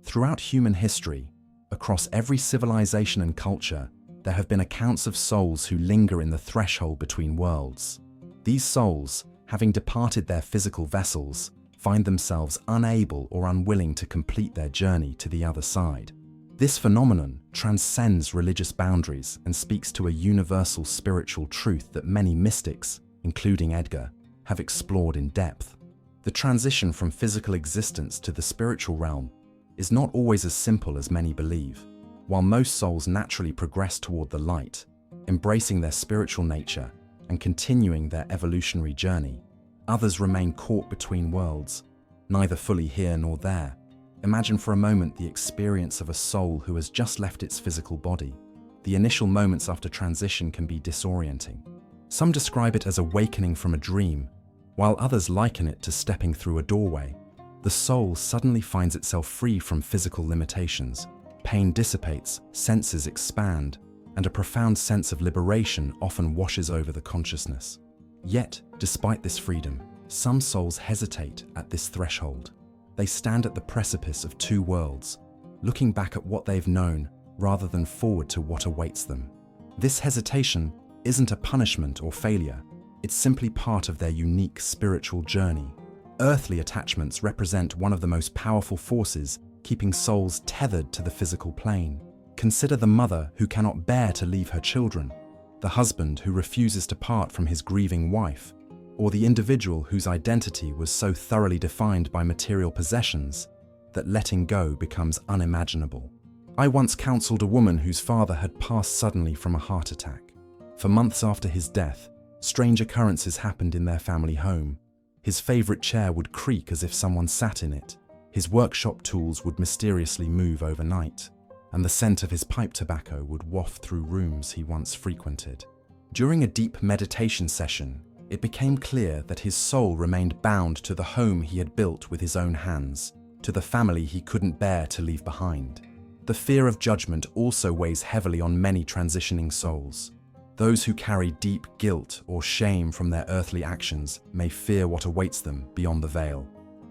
Throughout human history, across every civilization and culture, there have been accounts of souls who linger in the threshold between worlds. These souls, having departed their physical vessels, find themselves unable or unwilling to complete their journey to the other side. This phenomenon transcends religious boundaries and speaks to a universal spiritual truth that many mystics, including Edgar, have explored in depth. The transition from physical existence to the spiritual realm is not always as simple as many believe. While most souls naturally progress toward the light, embracing their spiritual nature and continuing their evolutionary journey, others remain caught between worlds, neither fully here nor there. Imagine for a moment the experience of a soul who has just left its physical body. The initial moments after transition can be disorienting. Some describe it as awakening from a dream, while others liken it to stepping through a doorway. The soul suddenly finds itself free from physical limitations. Pain dissipates, senses expand, and a profound sense of liberation often washes over the consciousness. Yet, despite this freedom, some souls hesitate at this threshold. They stand at the precipice of two worlds, looking back at what they've known rather than forward to what awaits them. This hesitation isn't a punishment or failure, it's simply part of their unique spiritual journey. Earthly attachments represent one of the most powerful forces keeping souls tethered to the physical plane. Consider the mother who cannot bear to leave her children, the husband who refuses to part from his grieving wife, or the individual whose identity was so thoroughly defined by material possessions that letting go becomes unimaginable. I once counseled a woman whose father had passed suddenly from a heart attack. For months after his death, strange occurrences happened in their family home. His favorite chair would creak as if someone sat in it. His workshop tools would mysteriously move overnight, and the scent of his pipe tobacco would waft through rooms he once frequented. During a deep meditation session, it became clear that his soul remained bound to the home he had built with his own hands, to the family he couldn't bear to leave behind. The fear of judgment also weighs heavily on many transitioning souls. Those who carry deep guilt or shame from their earthly actions may fear what awaits them beyond the veil.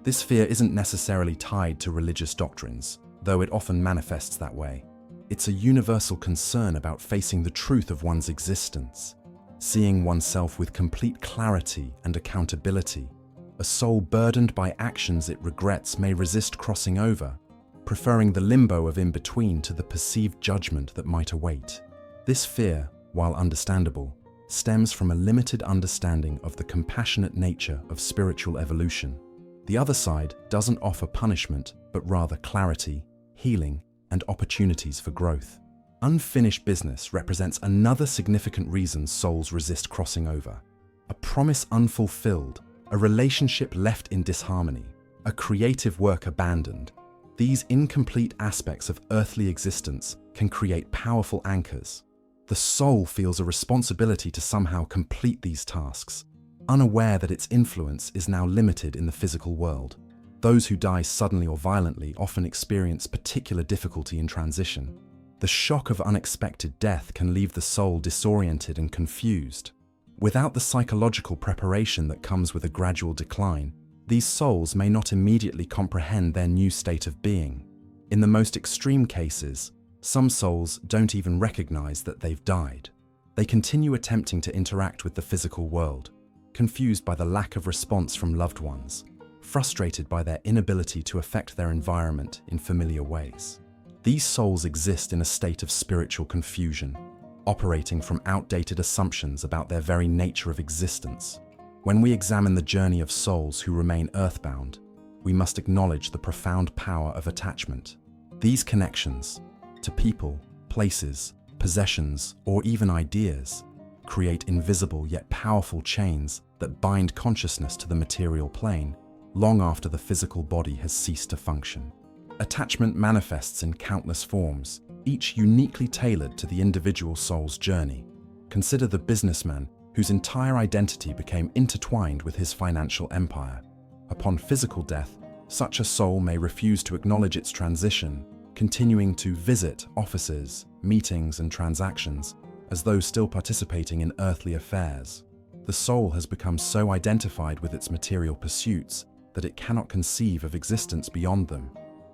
This fear isn't necessarily tied to religious doctrines, though it often manifests that way. It's a universal concern about facing the truth of one's existence, seeing oneself with complete clarity and accountability. A soul burdened by actions it regrets may resist crossing over, preferring the limbo of in-between to the perceived judgment that might await. This fear, while understandable, stems from a limited understanding of the compassionate nature of spiritual evolution. The other side doesn't offer punishment, but rather clarity, healing, and opportunities for growth. Unfinished business represents another significant reason souls resist crossing over. A promise unfulfilled, a relationship left in disharmony, a creative work abandoned. These incomplete aspects of earthly existence can create powerful anchors. The soul feels a responsibility to somehow complete these tasks, unaware that its influence is now limited in the physical world. Those who die suddenly or violently often experience particular difficulty in transition. The shock of unexpected death can leave the soul disoriented and confused. Without the psychological preparation that comes with a gradual decline, these souls may not immediately comprehend their new state of being. In the most extreme cases, some souls don't even recognize that they've died. They continue attempting to interact with the physical world, confused by the lack of response from loved ones, frustrated by their inability to affect their environment in familiar ways. These souls exist in a state of spiritual confusion, operating from outdated assumptions about their very nature of existence. When we examine the journey of souls who remain earthbound, we must acknowledge the profound power of attachment. These connections, to people, places, possessions, or even ideas, create invisible yet powerful chains that bind consciousness to the material plane long after the physical body has ceased to function. Attachment manifests in countless forms, each uniquely tailored to the individual soul's journey. Consider the businessman whose entire identity became intertwined with his financial empire. Upon physical death, such a soul may refuse to acknowledge its transition, continuing to visit offices, meetings, and transactions as though still participating in earthly affairs. The soul has become so identified with its material pursuits that it cannot conceive of existence beyond them.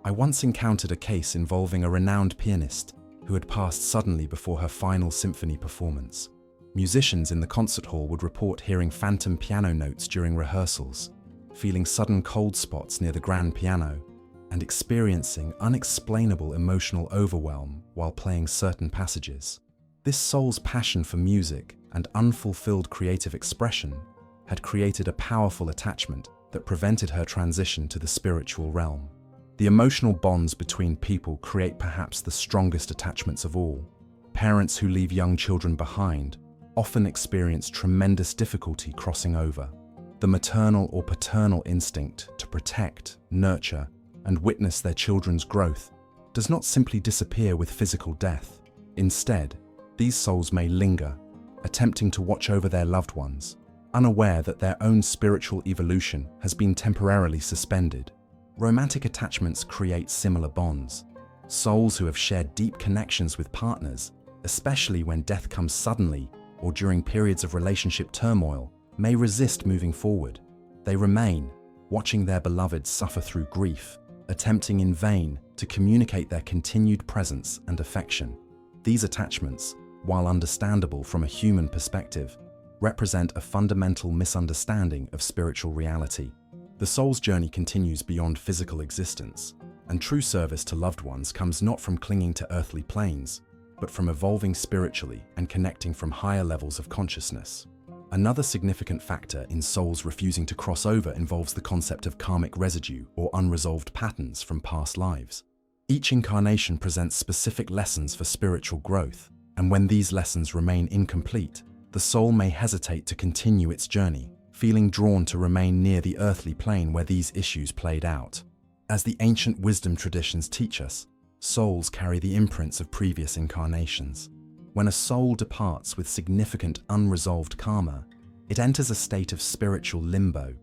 I once encountered a case involving a renowned pianist who had passed suddenly before her final symphony performance. Musicians in the concert hall would report hearing phantom piano notes during rehearsals, feeling sudden cold spots near the grand piano, and experiencing unexplainable emotional overwhelm while playing certain passages. This soul's passion for music and unfulfilled creative expression had created a powerful attachment that prevented her transition to the spiritual realm. The emotional bonds between people create perhaps the strongest attachments of all. Parents who leave young children behind often experience tremendous difficulty crossing over. The maternal or paternal instinct to protect, nurture, and witness their children's growth does not simply disappear with physical death. Instead, these souls may linger, attempting to watch over their loved ones, unaware that their own spiritual evolution has been temporarily suspended. Romantic attachments create similar bonds. Souls who have shared deep connections with partners, especially when death comes suddenly or during periods of relationship turmoil, may resist moving forward. They remain, watching their beloved suffer through grief, attempting in vain to communicate their continued presence and affection. These attachments, while understandable from a human perspective, represent a fundamental misunderstanding of spiritual reality. The soul's journey continues beyond physical existence, and true service to loved ones comes not from clinging to earthly planes, but from evolving spiritually and connecting from higher levels of consciousness. Another significant factor in souls refusing to cross over involves the concept of karmic residue or unresolved patterns from past lives. Each incarnation presents specific lessons for spiritual growth, and when these lessons remain incomplete, the soul may hesitate to continue its journey, feeling drawn to remain near the earthly plane where these issues played out. As the ancient wisdom traditions teach us, souls carry the imprints of previous incarnations. When a soul departs with significant unresolved karma, it enters a state of spiritual limbo,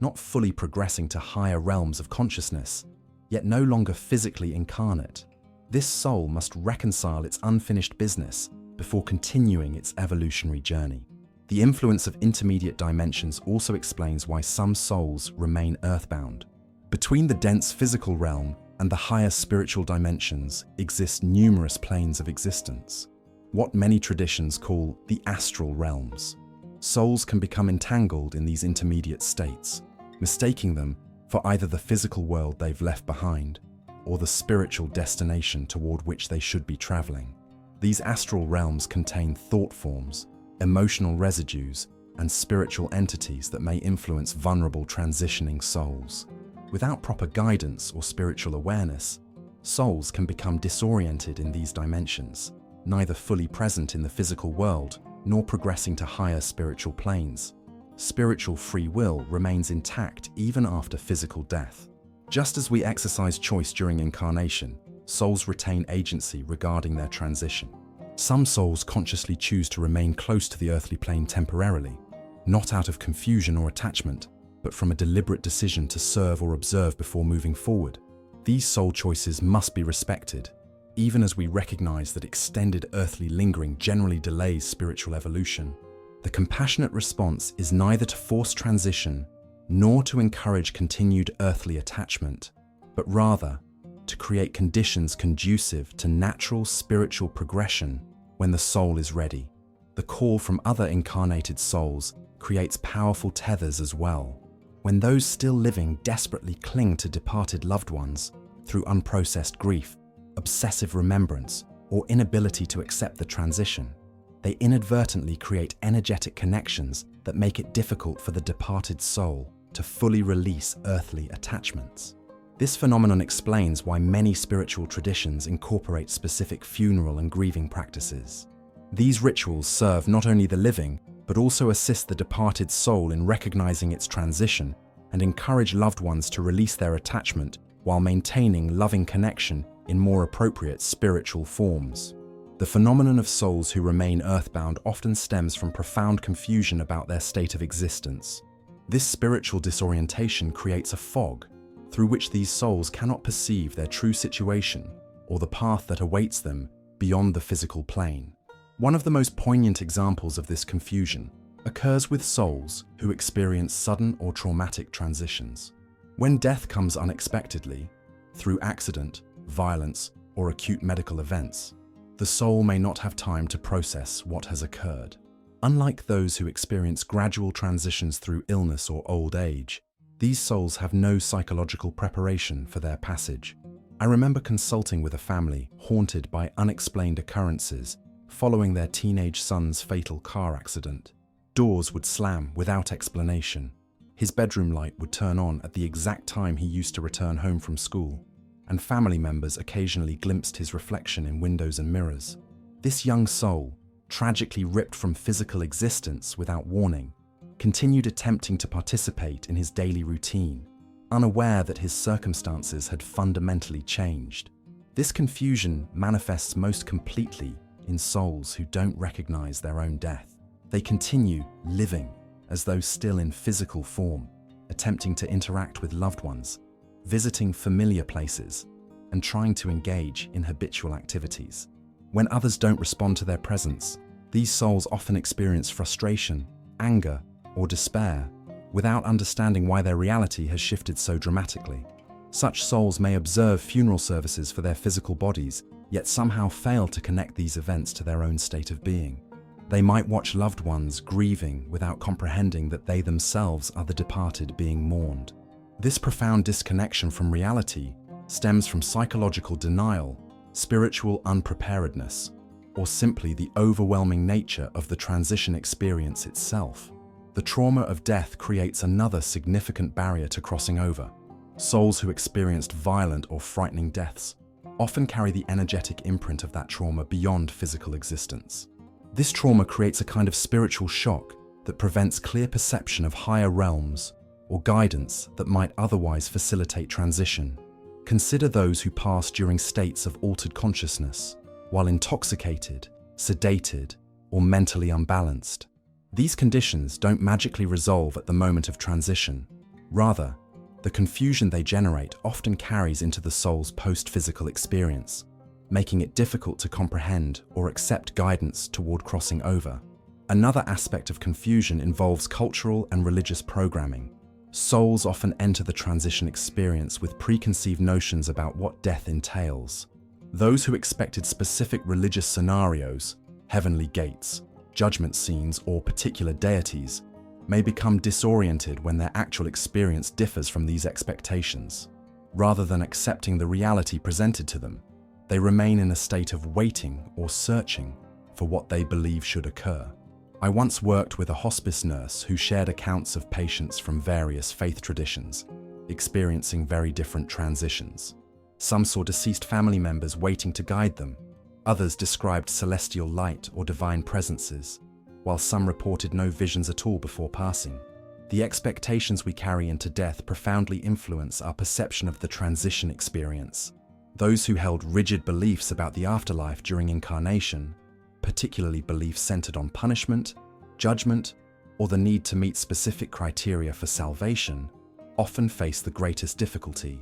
not fully progressing to higher realms of consciousness, yet no longer physically incarnate. This soul must reconcile its unfinished business before continuing its evolutionary journey. The influence of intermediate dimensions also explains why some souls remain earthbound. Between the dense physical realm and the higher spiritual dimensions exist numerous planes of existence, what many traditions call the astral realms. Souls can become entangled in these intermediate states, mistaking them for either the physical world they've left behind or the spiritual destination toward which they should be traveling. These astral realms contain thought forms, emotional residues, and spiritual entities that may influence vulnerable transitioning souls. Without proper guidance or spiritual awareness, souls can become disoriented in these dimensions, neither fully present in the physical world nor progressing to higher spiritual planes. Spiritual free will remains intact even after physical death. Just as we exercise choice during incarnation, souls retain agency regarding their transition. Some souls consciously choose to remain close to the earthly plane temporarily, not out of confusion or attachment, but from a deliberate decision to serve or observe before moving forward. These soul choices must be respected, even as we recognize that extended earthly lingering generally delays spiritual evolution. The compassionate response is neither to force transition nor to encourage continued earthly attachment, but rather to create conditions conducive to natural spiritual progression when the soul is ready. The call from other incarnated souls creates powerful tethers as well. When those still living desperately cling to departed loved ones through unprocessed grief, obsessive remembrance, or inability to accept the transition, they inadvertently create energetic connections that make it difficult for the departed soul to fully release earthly attachments. This phenomenon explains why many spiritual traditions incorporate specific funeral and grieving practices. These rituals serve not only the living, but also assist the departed soul in recognizing its transition and encourage loved ones to release their attachment while maintaining loving connection in more appropriate spiritual forms. The phenomenon of souls who remain earthbound often stems from profound confusion about their state of existence. This spiritual disorientation creates a fog through which these souls cannot perceive their true situation or the path that awaits them beyond the physical plane. One of the most poignant examples of this confusion occurs with souls who experience sudden or traumatic transitions. When death comes unexpectedly, through accident, violence, or acute medical events. The soul may not have time to process what has occurred. Unlike those who experience gradual transitions through illness or old age, these souls have no psychological preparation for their passage. I remember consulting with a family haunted by unexplained occurrences following their teenage son's fatal car accident. Doors would slam without explanation. His bedroom light would turn on at the exact time he used to return home from school, and family members occasionally glimpsed his reflection in windows and mirrors. This young soul, tragically ripped from physical existence without warning, continued attempting to participate in his daily routine, unaware that his circumstances had fundamentally changed. This confusion manifests most completely in souls who don't recognize their own death. They continue living as though still in physical form, attempting to interact with loved ones, visiting familiar places, and trying to engage in habitual activities. When others don't respond to their presence, these souls often experience frustration, anger, or despair, without understanding why their reality has shifted so dramatically. Such souls may observe funeral services for their physical bodies, yet somehow fail to connect these events to their own state of being. They might watch loved ones grieving without comprehending that they themselves are the departed being mourned. This profound disconnection from reality stems from psychological denial, spiritual unpreparedness, or simply the overwhelming nature of the transition experience itself. The trauma of death creates another significant barrier to crossing over. Souls who experienced violent or frightening deaths often carry the energetic imprint of that trauma beyond physical existence. This trauma creates a kind of spiritual shock that prevents clear perception of higher realms or guidance that might otherwise facilitate transition. Consider those who pass during states of altered consciousness, while intoxicated, sedated, or mentally unbalanced. These conditions don't magically resolve at the moment of transition. Rather, the confusion they generate often carries into the soul's post-physical experience, making it difficult to comprehend or accept guidance toward crossing over. Another aspect of confusion involves cultural and religious programming. Souls often enter the transition experience with preconceived notions about what death entails. Those who expected specific religious scenarios, heavenly gates, judgment scenes, or particular deities, may become disoriented when their actual experience differs from these expectations. Rather than accepting the reality presented to them, they remain in a state of waiting or searching for what they believe should occur. I once worked with a hospice nurse who shared accounts of patients from various faith traditions, experiencing very different transitions. Some saw deceased family members waiting to guide them. Others described celestial light or divine presences, while some reported no visions at all before passing. The expectations we carry into death profoundly influence our perception of the transition experience. Those who held rigid beliefs about the afterlife during incarnation, particularly beliefs centered on punishment, judgment, or the need to meet specific criteria for salvation, often face the greatest difficulty.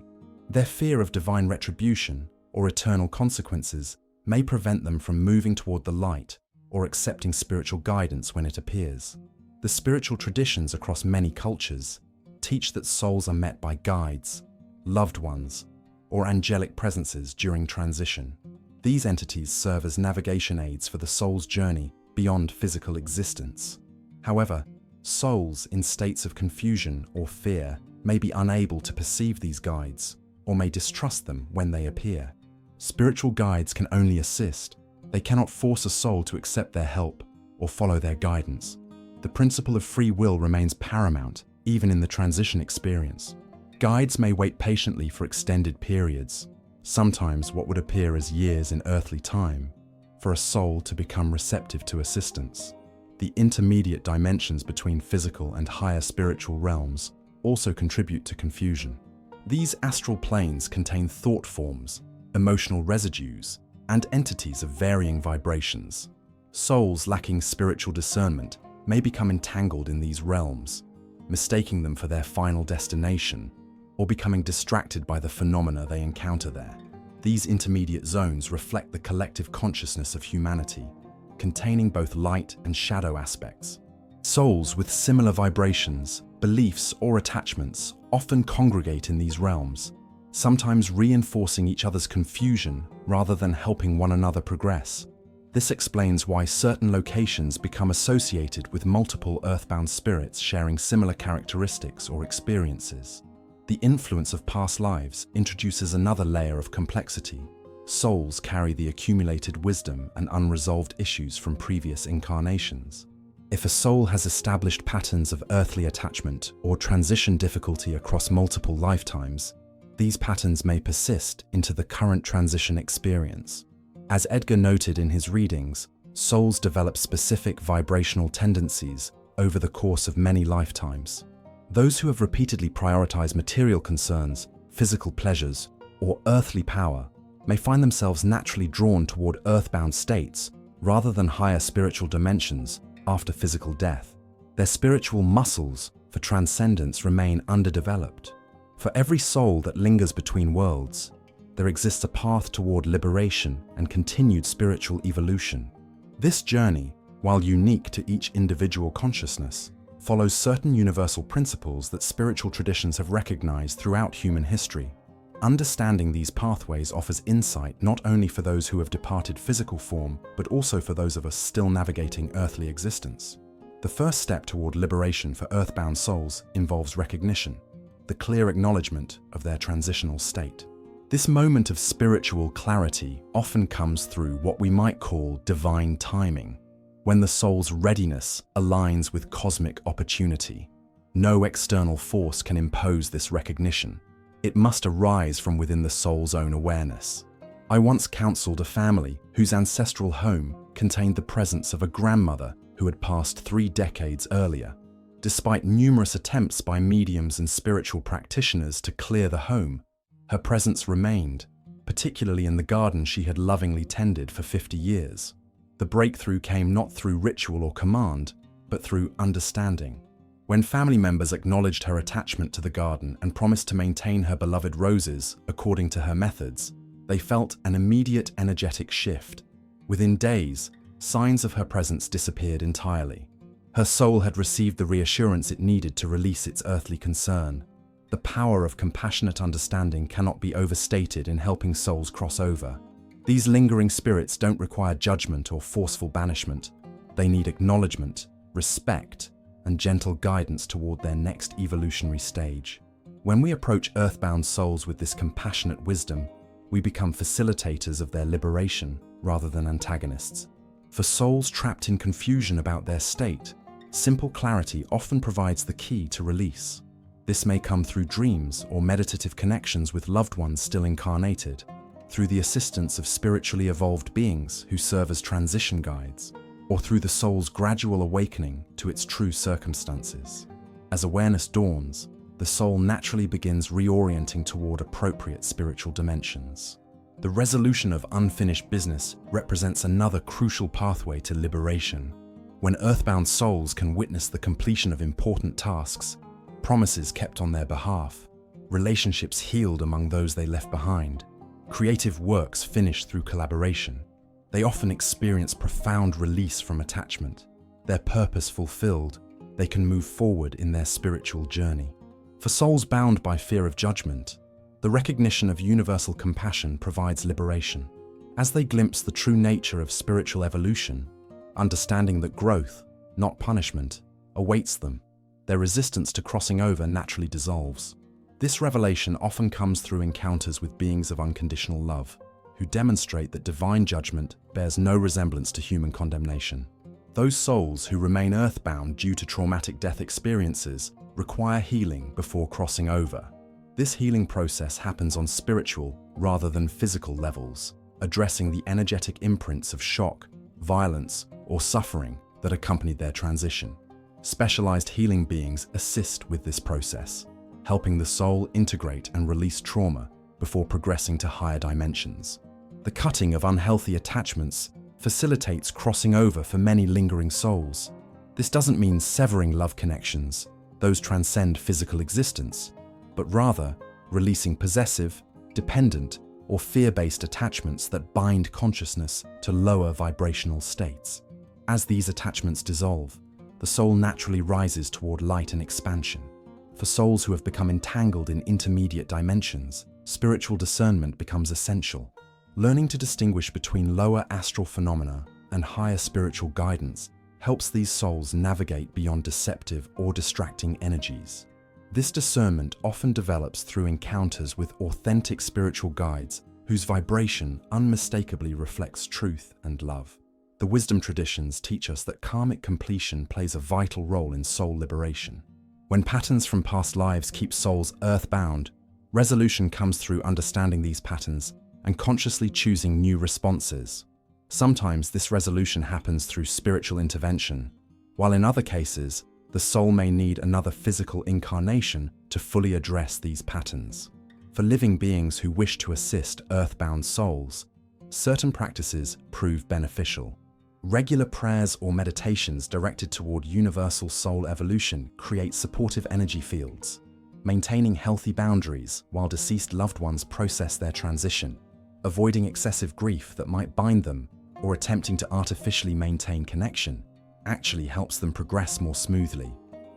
Their fear of divine retribution or eternal consequences may prevent them from moving toward the light or accepting spiritual guidance when it appears. The spiritual traditions across many cultures teach that souls are met by guides, loved ones, or angelic presences during transition. These entities serve as navigation aids for the soul's journey beyond physical existence. However, souls in states of confusion or fear may be unable to perceive these guides or may distrust them when they appear. Spiritual guides can only assist. They cannot force a soul to accept their help or follow their guidance. The principle of free will remains paramount even in the transition experience. Guides may wait patiently for extended periods, sometimes what would appear as years in earthly time, for a soul to become receptive to assistance. The intermediate dimensions between physical and higher spiritual realms also contribute to confusion. These astral planes contain thought forms, emotional residues, and entities of varying vibrations. Souls lacking spiritual discernment may become entangled in these realms, mistaking them for their final destination, or becoming distracted by the phenomena they encounter there. These intermediate zones reflect the collective consciousness of humanity, containing both light and shadow aspects. Souls with similar vibrations, beliefs, or attachments often congregate in these realms, sometimes reinforcing each other's confusion rather than helping one another progress. This explains why certain locations become associated with multiple earthbound spirits sharing similar characteristics or experiences. The influence of past lives introduces another layer of complexity. Souls carry the accumulated wisdom and unresolved issues from previous incarnations. If a soul has established patterns of earthly attachment or transition difficulty across multiple lifetimes, these patterns may persist into the current transition experience. As Edgar noted in his readings, souls develop specific vibrational tendencies over the course of many lifetimes. Those who have repeatedly prioritized material concerns, physical pleasures, or earthly power may find themselves naturally drawn toward earthbound states rather than higher spiritual dimensions after physical death. Their spiritual muscles for transcendence remain underdeveloped. For every soul that lingers between worlds, there exists a path toward liberation and continued spiritual evolution. This journey, while unique to each individual consciousness, follows certain universal principles that spiritual traditions have recognized throughout human history. Understanding these pathways offers insight not only for those who have departed physical form, but also for those of us still navigating earthly existence. The first step toward liberation for earthbound souls involves recognition, the clear acknowledgement of their transitional state. This moment of spiritual clarity often comes through what we might call divine timing, when the soul's readiness aligns with cosmic opportunity. No external force can impose this recognition. It must arise from within the soul's own awareness. I once counseled a family whose ancestral home contained the presence of a grandmother who had passed 3 decades earlier. Despite numerous attempts by mediums and spiritual practitioners to clear the home, her presence remained, particularly in the garden she had lovingly tended for 50 years. The breakthrough came not through ritual or command, but through understanding. When family members acknowledged her attachment to the garden and promised to maintain her beloved roses according to her methods, they felt an immediate energetic shift. Within days, signs of her presence disappeared entirely. Her soul had received the reassurance it needed to release its earthly concern. The power of compassionate understanding cannot be overstated in helping souls cross over. These lingering spirits don't require judgment or forceful banishment. They need acknowledgement, respect, and gentle guidance toward their next evolutionary stage. When we approach earthbound souls with this compassionate wisdom, we become facilitators of their liberation rather than antagonists. For souls trapped in confusion about their state, simple clarity often provides the key to release. This may come through dreams or meditative connections with loved ones still incarnated, through the assistance of spiritually evolved beings who serve as transition guides, or through the soul's gradual awakening to its true circumstances. As awareness dawns, the soul naturally begins reorienting toward appropriate spiritual dimensions. The resolution of unfinished business represents another crucial pathway to liberation. When earthbound souls can witness the completion of important tasks, promises kept on their behalf, relationships healed among those they left behind, creative works finished through collaboration, they often experience profound release from attachment. Their purpose fulfilled, they can move forward in their spiritual journey. For souls bound by fear of judgment, the recognition of universal compassion provides liberation. As they glimpse the true nature of spiritual evolution, understanding that growth, not punishment, awaits them, their resistance to crossing over naturally dissolves. This revelation often comes through encounters with beings of unconditional love, who demonstrate that divine judgment bears no resemblance to human condemnation. Those souls who remain earthbound due to traumatic death experiences require healing before crossing over. This healing process happens on spiritual rather than physical levels, addressing the energetic imprints of shock, violence, or suffering that accompanied their transition. Specialized healing beings assist with this process, helping the soul integrate and release trauma before progressing to higher dimensions. The cutting of unhealthy attachments facilitates crossing over for many lingering souls. This doesn't mean severing love connections, those transcend physical existence, but rather releasing possessive, dependent, or fear-based attachments that bind consciousness to lower vibrational states. As these attachments dissolve, the soul naturally rises toward light and expansion. For souls who have become entangled in intermediate dimensions, spiritual discernment becomes essential. Learning to distinguish between lower astral phenomena and higher spiritual guidance helps these souls navigate beyond deceptive or distracting energies. This discernment often develops through encounters with authentic spiritual guides whose vibration unmistakably reflects truth and love. The wisdom traditions teach us that karmic completion plays a vital role in soul liberation. When patterns from past lives keep souls earthbound, resolution comes through understanding these patterns and consciously choosing new responses. Sometimes this resolution happens through spiritual intervention, while in other cases, the soul may need another physical incarnation to fully address these patterns. For living beings who wish to assist earthbound souls, certain practices prove beneficial. Regular prayers or meditations directed toward universal soul evolution create supportive energy fields. Maintaining healthy boundaries while deceased loved ones process their transition, avoiding excessive grief that might bind them, or attempting to artificially maintain connection, actually helps them progress more smoothly.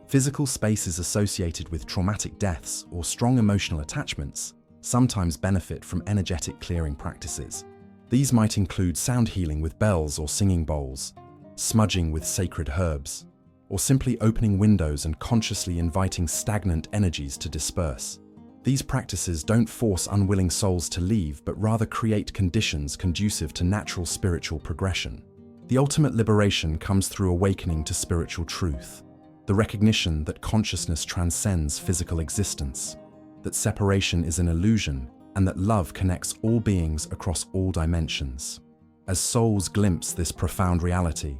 Physical spaces associated with traumatic deaths or strong emotional attachments sometimes benefit from energetic clearing practices. These might include sound healing with bells or singing bowls, smudging with sacred herbs, or simply opening windows and consciously inviting stagnant energies to disperse. These practices don't force unwilling souls to leave, but rather create conditions conducive to natural spiritual progression. The ultimate liberation comes through awakening to spiritual truth, the recognition that consciousness transcends physical existence, that separation is an illusion, and that love connects all beings across all dimensions. As souls glimpse this profound reality,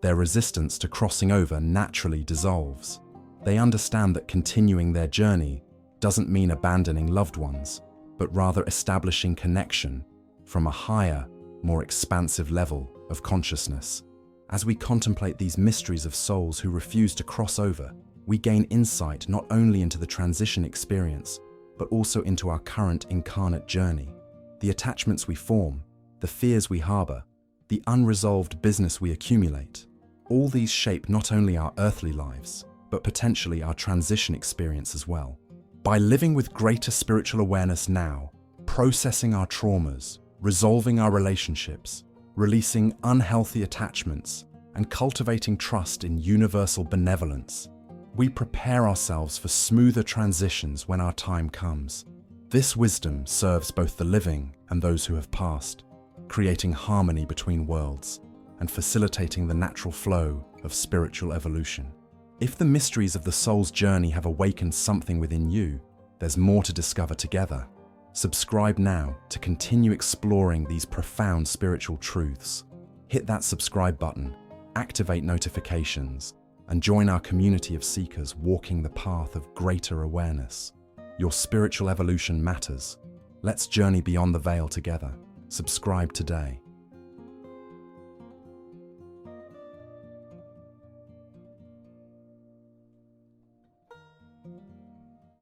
their resistance to crossing over naturally dissolves. They understand that continuing their journey doesn't mean abandoning loved ones, but rather establishing connection from a higher, more expansive level of consciousness. As we contemplate these mysteries of souls who refuse to cross over, we gain insight not only into the transition experience, but also into our current incarnate journey. The attachments we form, the fears we harbor, the unresolved business we accumulate, all these shape not only our earthly lives, but potentially our transition experience as well. By living with greater spiritual awareness now, processing our traumas, resolving our relationships, releasing unhealthy attachments, and cultivating trust in universal benevolence, we prepare ourselves for smoother transitions when our time comes. This wisdom serves both the living and those who have passed, creating harmony between worlds and facilitating the natural flow of spiritual evolution. If the mysteries of the soul's journey have awakened something within you, there's more to discover together. Subscribe now to continue exploring these profound spiritual truths. Hit that subscribe button, activate notifications, and join our community of seekers walking the path of greater awareness. Your spiritual evolution matters. Let's journey beyond the veil together. Subscribe today.